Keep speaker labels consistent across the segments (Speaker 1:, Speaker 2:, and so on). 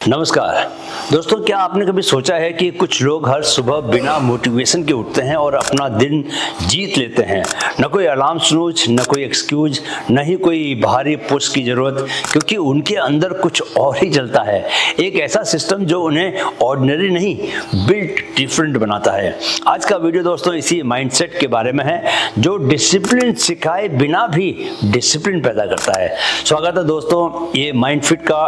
Speaker 1: नमस्कार दोस्तों, क्या आपने कभी सोचा है कि कुछ लोग हर सुबह बिना मोटिवेशन के उठते हैं और अपना दिन जीत लेते हैं। न कोई अलार्म स्नूज, न कोई एक्सक्यूज, न ही कोई बाहरी पुश की जरूरत, क्योंकि उनके अंदर कुछ और ही चलता है। एक ऐसा सिस्टम जो उन्हें ऑर्डिनरी नहीं, बिल्ट डिफरेंट बनाता है। आज का वीडियो दोस्तों इसी माइंडसेट के बारे में है, जो डिसिप्लिन सिखाए बिना भी डिसिप्लिन पैदा करता है। स्वागत है दोस्तों, ये माइंडफिट का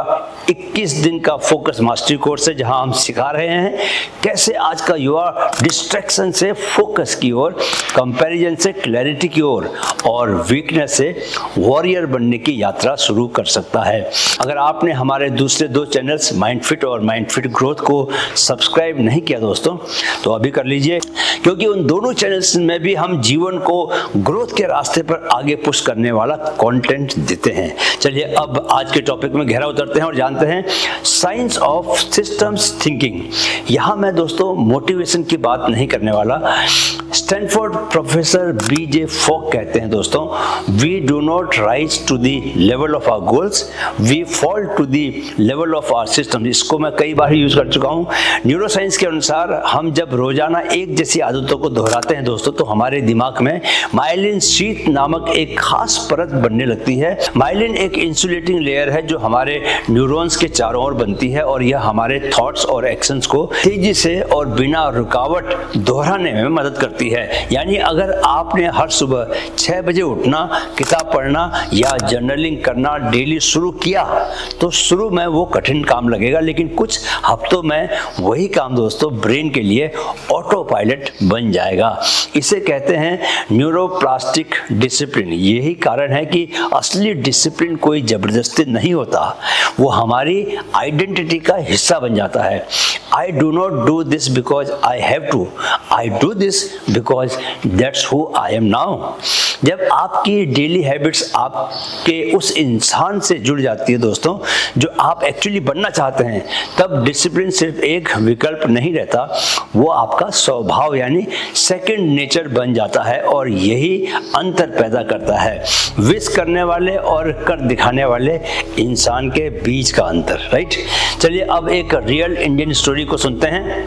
Speaker 1: 21 दिन का फोकस मास्टरी कोर्स है, जहां हम सिखा रहे हैं कैसे आज का युवा डिस्ट्रैक्शन से फोकस की ओर, कंपैरिजन से क्लैरिटी की ओर और वीकनेस से वॉरियर बनने की यात्रा शुरू कर सकता है। अगर आपने हमारे दूसरे दो चैनल्स माइंडफिट और माइंडफिट ग्रोथ को सब्सक्राइब नहीं किया दोस्तों, तो अभी कर लीजिए, क्योंकि उन दोनों चैनल्स में भी हम जीवन को ग्रोथ के रास्ते पर आगे पुश करने वाला कंटेंट देते हैं। चलिए अब आज के टॉपिक में गहरा उतरते हैं और जानते हैं साइंस ऑफ सिस्टम्स थिंकिंग। यहां मैं दोस्तों मोटिवेशन की बात नहीं करने वाला। स्टैनफोर्ड प्रोफेसर बीजे फॉक कहते हैं दोस्तों, we do not rise to the level of our goals, we fall to the level of our system. इसको मैं कई बार यूज कर चुका हूं। न्यूरोसाइंस के अनुसार हम जब रोजाना एक जैसी आदतों को दोहराते हैं दोस्तों, तो हमारे दिमाग में माइलिन शीट नामक एक खास परत बनने लगती है। माइलिन एक इंसुलेटिंग लेयर है जो हमारे न्यूरॉन्स के चारों ओर बनती है, और यह हमारे थॉट्स और एक्शंस को तेजी से और बिना रुकावट दोहराने में मदद करती है। यानी अगर आपने हर सुबह 6 बजे उठना, किताब पढ़ना या जर्नलिंग करना डेली शुरू किया, तो शुरू में वो कठिन काम लगेगा, लेकिन कुछ हफ्तों में वही काम दोस्तों ब्रेन के लिए ऑटो पायलट बन जाएगा। इसे कहते हैं न्यूरोप्लास्टिक डिसिप्लिन। यही कारण है कि असली डिसिप्लिन कोई जबरदस्ती नहीं होता, वो हमारी आइडेंटिटी का हिस्सा बन जाता है। I do not do this because I have to. I do this because that's who I am now. जब आपकी डेली हैबिट्स आपके उस इंसान से जुड़ जाती है दोस्तों, जो आप एक्चुअली बनना चाहते हैं, तब डिसिप्लिन सिर्फ एक विकल्प नहीं रहता, वो आपका स्वभाव यानी सेकंड नेचर बन जाता है, और यही अंतर पैदा करता है विश करने वाले और कर दिखाने वाले इंसान के बीच का अंतर। राइट, चलिए अब एक रियल इंडियन स्टोरी को सुनते हैं।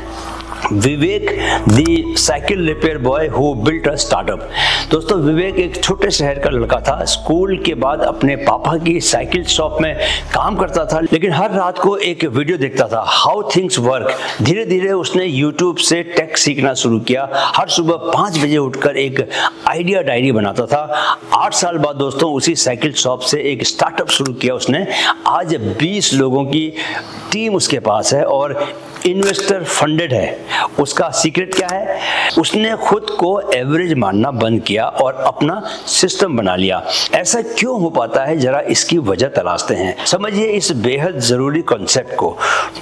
Speaker 1: Vivek the cycle repair boy who built a startup. दोस्तों विवेक एक छोटे शहर का लड़का था। स्कूल के बाद अपने पापा की साइकिल शॉप में काम करता था, लेकिन हर रात को एक वीडियो देखता था, हाउ थिंग्स वर्क। धीरे धीरे उसने यूट्यूब से टेक सीखना शुरू किया। हर सुबह 5 बजे उठकर एक आइडिया डायरी बनाता था। 8 साल बाद दोस्तों उसी साइकिल शॉप से एक स्टार्टअप शुरू किया उसने। आज 20 लोगों की टीम उसके पास है और इन्वेस्टर फंडेड है। उसका सीक्रेट क्या है? उसने खुद को एवरेज मानना बंद किया और अपना सिस्टम बना लिया। ऐसा क्यों हो पाता है, जरा इसकी वजह तलाशते हैं। समझिए इस बेहद जरूरी कॉन्सेप्ट को,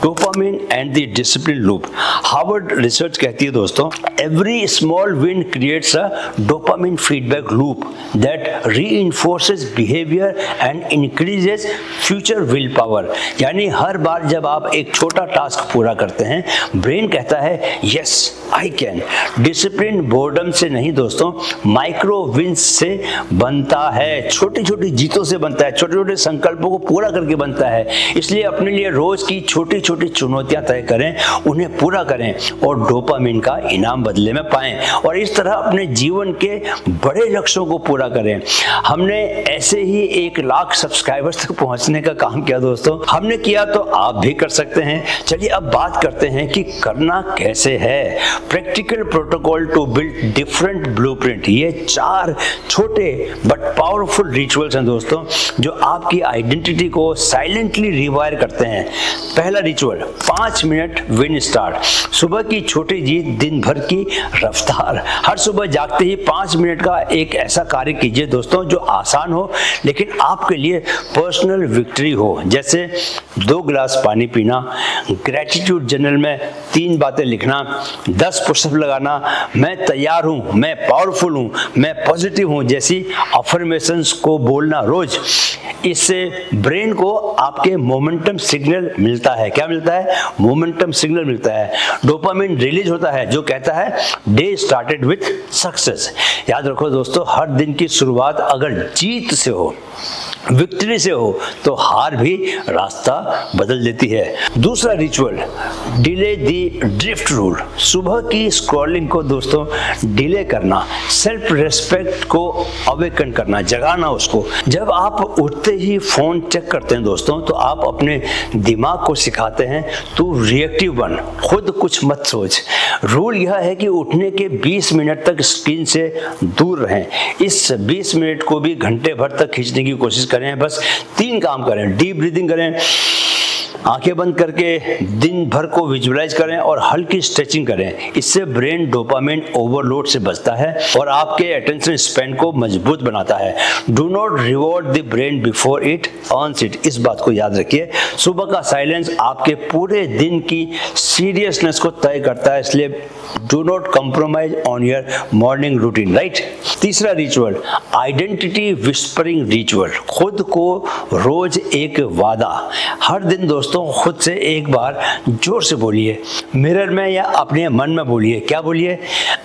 Speaker 1: dopamine and the discipline loop. Harvard research कहती है दोस्तों, every small win creates a dopamine feedback loop that reinforces behaviour and increases future willpower. यानी हर बार जब आप एक छोटा टास्क पूरा करते हैं, ब्रेन कहता है yes I can. Discipline boredom से नहीं दोस्तों, माइक्रो विंस से बनता है, छोटी छोटी जीतों से बनता है, छोटे छोटे संकल्पों को पूरा करके बनता है। इसलिए अपने लिए रोज की छोटी छोटी चुनौतियां तय करें, उन्हें पूरा करें और डोपामिन का इनाम बदले में पाएं, और इस तरह अपने जीवन के बड़े लक्ष्यों को पूरा करें। हमने ऐसे ही 1 लाख सब्सक्राइबर्स तक पहुंचने का काम किया दोस्तों। हमने किया तो आप भी कर सकते हैं। चलिए अब बात करते हैं कि करना कैसे है। Practical protocol to build different blueprint. ये 4 छोटे बट पावरफुल रिचुअल्स हैं दोस्तों, जो आपकी आइडेंटिटी को साइलेंटली रिवायर करते हैं। पहला रिचुअल, 5 मिनट विन स्टार्ट। सुबह की छोटी जीत, दिन भर की रफ्तार। हर सुबह जागते ही 5 मिनट का एक ऐसा कार्य कीजिए दोस्तों जो आसान हो, लेकिन आपके लिए पर्सनल विक्ट्री हो। जैसे 2 गिलास पानी पीना, ग्रेटिट्यूड जर्नल में 3 बातें लिखना, 10 पुशअप लगाना, मैं तैयार हूं, मैं पावरफुल हूं, मैं पॉजिटिव हूं जैसी अफर्मेशंस को बोलना रोज। इससे ब्रेन को आपके मोमेंटम सिग्नल मिलते मिलता है। क्या मिलता है? मोमेंटम सिग्नल मिलता है। डोपामिन रिलीज होता है जो कहता है डे स्टार्टेड विथ सक्सेस। याद रखो दोस्तों, हर दिन की शुरुआत अगर जीत से हो, विक्ट्री से हो, तो हार भी रास्ता बदल देती है। दूसरा ritual, delay the drift rule. सुबह की स्क्रॉलिंग को दोस्तों डिले करना, सेल्फ रेस्पेक्ट को अवेकन करना, जगाना उसको। जब आप उठते ही फोन चेक करते हैं दोस्तों, तो आप अपने दिमाग को सिखाते हैं तू रिएक्टिव बन, खुद कुछ मत सोच। रूल यह है कि उठने के 20 मिनट तक स्क्रीन से दूर रहें। इस 20 मिनट को भी घंटे भर तक खींचने की कोशिश करें। बस 3 काम करें, डीप ब्रीदिंग करें, आंखें बंद करके दिन भर को विजुअलाइज करें और हल्की स्ट्रेचिंग करें। इससे ब्रेन डोपामिन ओवरलोड से बचता है और आपके अटेंशन स्पैन को मजबूत बनाता है। Do not reward the brain before it earns it. इस बात को याद रखिए। सुबह का साइलेंस आपके पूरे दिन की सीरियसनेस को तय करता है, इसलिए do not compromise on your morning routine, right. तीसरा रिचुअल, आइडेंटिटी विस्परिंग रिचुअल। खुद को रोज एक वादा। हर दिन दोस्तों खुद से एक बार जोर से बोलिए, मिरर में या अपने मन में बोलिए। क्या बोलिए?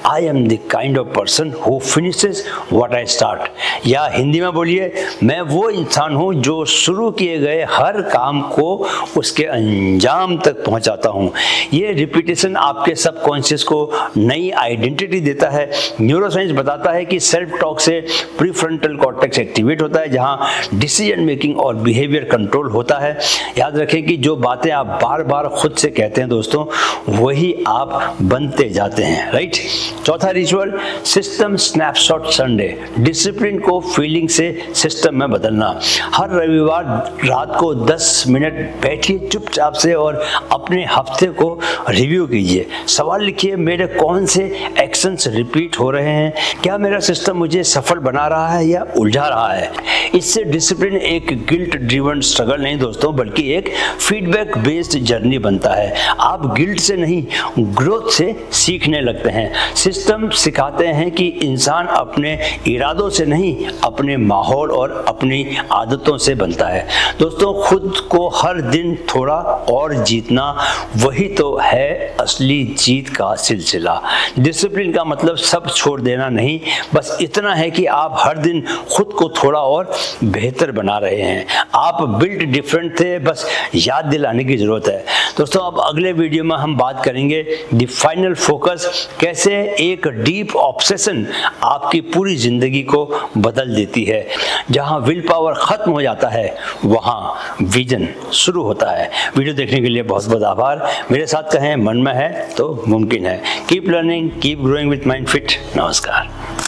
Speaker 1: I am the kind of person who finishes what I start. या हिंदी में बोलिए, मैं वो इंसान हूं जो शुरू किए गए हर काम को उसके अंजाम तक पहुंचाता हूं। ये रिपीटेशन आपके सबकॉन्शियस को नई आइडेंटिटी देता है। न्यूरोसाइंस बताता है कि सेल्फ टॉक से प्रीफ्रंटल कॉर्टेक्स एक्टिवेट होता है, जहां डिसीजन मेकिंग और बिहेवियर कंट्रोल होता है। याद रखें कि जो बातें आप बार बार खुद से कहते हैं दोस्तों, वही आप बनते जाते हैं, राइट। चौथा ritual, system snapshot Sunday. Discipline को फीलिंग से सिस्टम में बदलना। हर रविवार रात को 10 मिनट बैठिए चुपचाप से और अपने हफ्ते को रिव्यू कीजिए। सवाल लिखिए, मेरे कौन से एक्शंस रिपीट हो रहे हैं? क्या मेरा सिस्टम मुझे सफल बना रहा है या उलझा रहा है? इससे डिसिप्लिन एक गिल्ट ड्रिवन स्ट्रगल नहीं दोस्तों, बल्कि एक फीडबैक बेस्ड जर्नी बनता है। आप गिल्ट से नहीं, ग्रोथ से सीखने लगते हैं। सिस्टम सिखाते हैं कि इंसान अपने इरादों से नहीं, अपने माहौल और अपनी आदतों से बनता है। दोस्तों, खुद को हर दिन थोड़ा और जीतना, वही तो है असली जीत का सिलसिला। डिसिप्लिन का मतलब सब छोड़ देना नहीं, बस इतना है कि आप हर दिन खुद को थोड़ा और बेहतर बना रहे हैं। आप बिल्ट डिफरेंट थे, बस याद दिलाने की जरूरत है। दोस्तों, अब अगले वीडियो में हम बात करेंगे द फाइनल फोकस, कैसे एक डीप ऑब्सेशन आपकी पूरी जिंदगी को बदल देती है। जहां विल पावर खत्म हो जाता है, वहां विजन शुरू होता है। वीडियो देखने के लिए बहुत बहुत आभार। मेरे साथ कहें, मन में है तो मुमकिन है। Keep learning, keep growing with mind fit. नमस्कार।